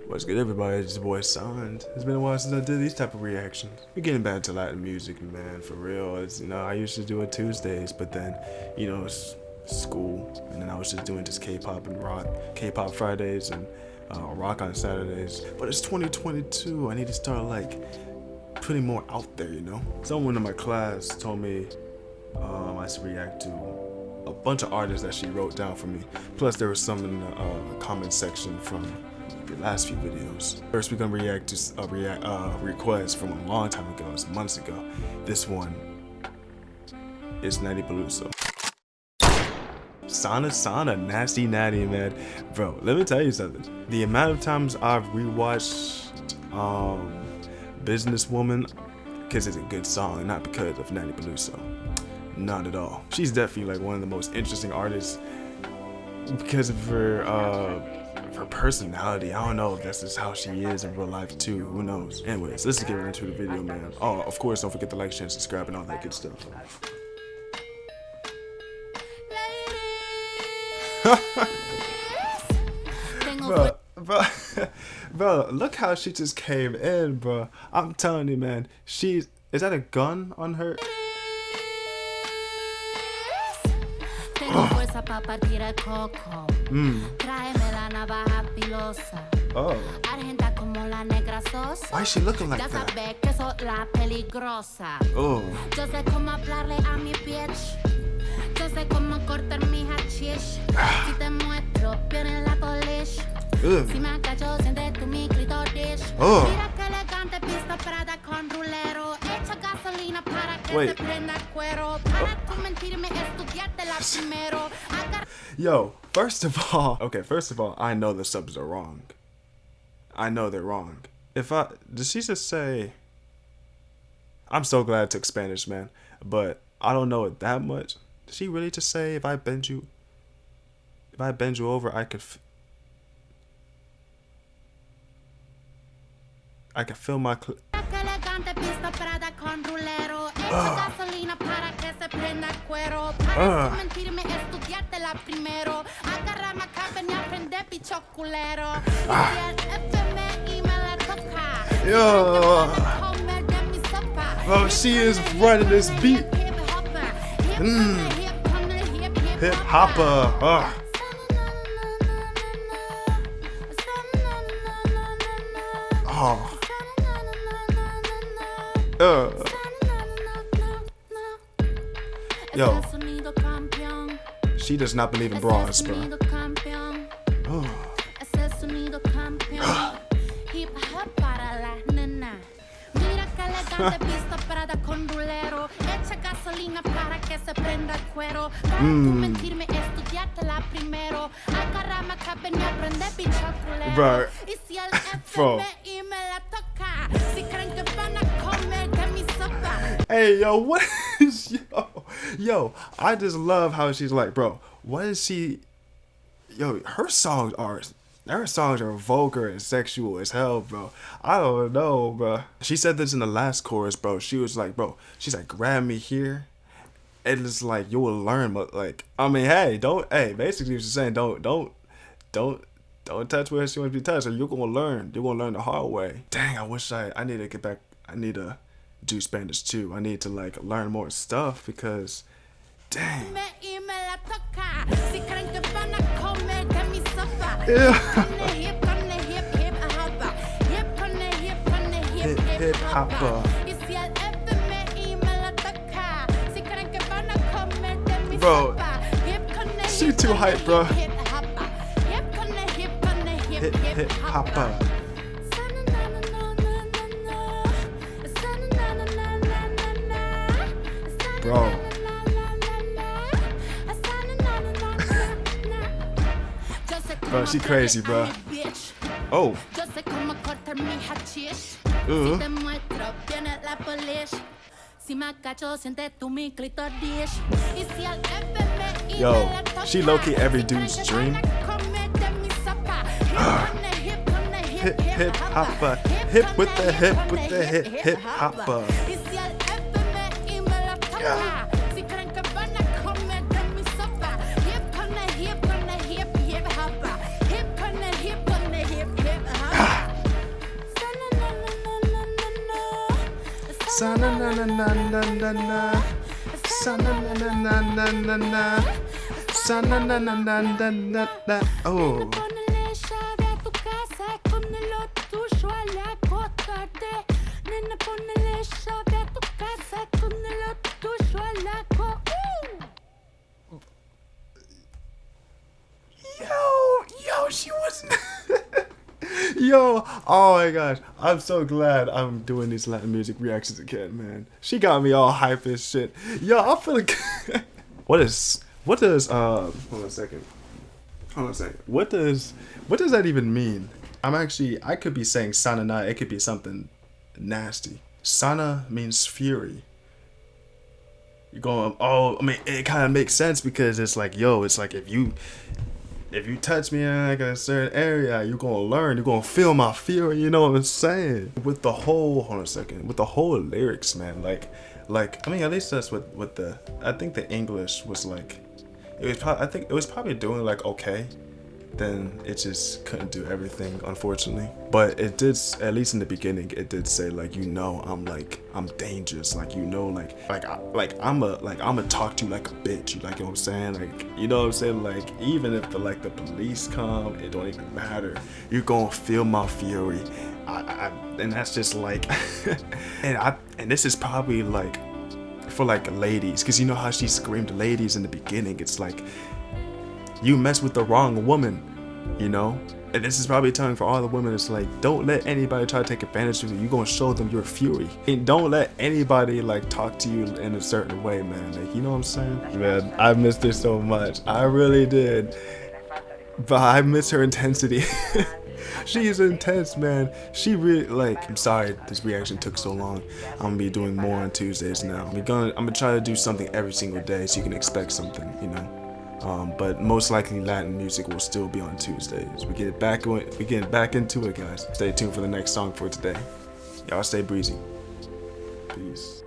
What's good, everybody? It's your boy Signed. It's been a while since I did these type of reactions. We're getting back to Latin music, man, for real. It's, I used to do it Tuesdays, but then, it's school, and then I was just doing just K-pop and rock, K-pop Fridays and rock on Saturdays. But it's 2022. I need to start putting more out there, Someone in my class told me I should react to a bunch of artists that she wrote down for me. Plus, there was some in the comment section from the last few videos. First, we're gonna react to a request from a long time ago, it's months ago. This one is Nathy Peluso. Sana, nasty natty, man. Bro, let me tell you something. The amount of times I've rewatched Businesswoman, because it's a good song, not because of Nathy Peluso. Not at all. She's definitely one of the most interesting artists because of her personality. I don't know if that's just how she is in real life too. Who knows? Anyways, let's get right into the video, man. Oh, of course, don't forget to like, share, and subscribe, and all that good stuff. bro, look how she just came in, bro. I'm telling you, man. Is that a gun on her? Oh. Why is she looking like that? Oh. Wait. Yo, first of all, I know the subs are wrong. I know they're wrong. Did she just say, I'm so glad I took Spanish, man, but I don't know it that much. Did she really just say, if I bend you over, I could feel my Bro, she is running this beat. Hip hopper. Yo, she does not believe in bras, bro. Bro. Hey, yo, what is yo? I just love how she's bro. What is she? Yo, her songs are vulgar and sexual as hell, bro. I don't know, bro. She said this in the last chorus, bro. She was bro. She's grab me here, and it's you will learn, but I mean, hey, basically she's saying don't touch where she wants to be touched, or you're gonna learn the hard way. Dang, I wish I need to get back. I need to do Spanish too. I need to learn more stuff because dang. Yeah. Hip hopper. Bro, she too hype, bro. Hip hopper. Bro. Bro, she crazy, bro. Oh. Yo, she low-key every dude's dream. Hip hopper, hip with the hip hopper. Oh. Yo, she wasn't. Yo, oh my gosh, I'm so glad I'm doing these Latin music reactions again, man. She got me all hype as shit. Yo, I'm feeling. What does hold on a second. What does that even mean? I could be saying sanana, it could be something nasty. Sana means fury. You're going, oh, I mean, it kind of makes sense because it's like, yo, it's like if you touch me in like a certain area, you're gonna learn, you're gonna feel my fear, you know what I'm saying? With the whole, hold on a second, with the whole lyrics, man, like, I mean, at least that's what I think the English was like, I think it was probably doing like okay, then it just couldn't do everything, unfortunately. But it did, at least in the beginning, it did say like, you know, I'm dangerous, like, you know, I'ma talk to you like a bitch, you like, you know what I'm saying, like, you know what I'm saying, like, even if the police come, it don't even matter, you're gonna feel my fury. And that's just like, and this is probably like for like ladies, because you know how she screamed ladies in the beginning. It's like, you mess with the wrong woman, you know? And this is probably telling for all the women, it's like, don't let anybody try to take advantage of you. You're gonna show them your fury. And don't let anybody like talk to you in a certain way, man. Like, you know what I'm saying? Man, I missed her so much. I really did. But I miss her intensity. She is intense, man. She really, like, I'm sorry this reaction took so long. I'm gonna be doing more on Tuesdays now. I'm gonna try to do something every single day so you can expect something, you know? But most likely Latin music will still be on Tuesdays. We getting back into it, guys. Stay tuned for the next song for today. Y'all stay breezy. Peace.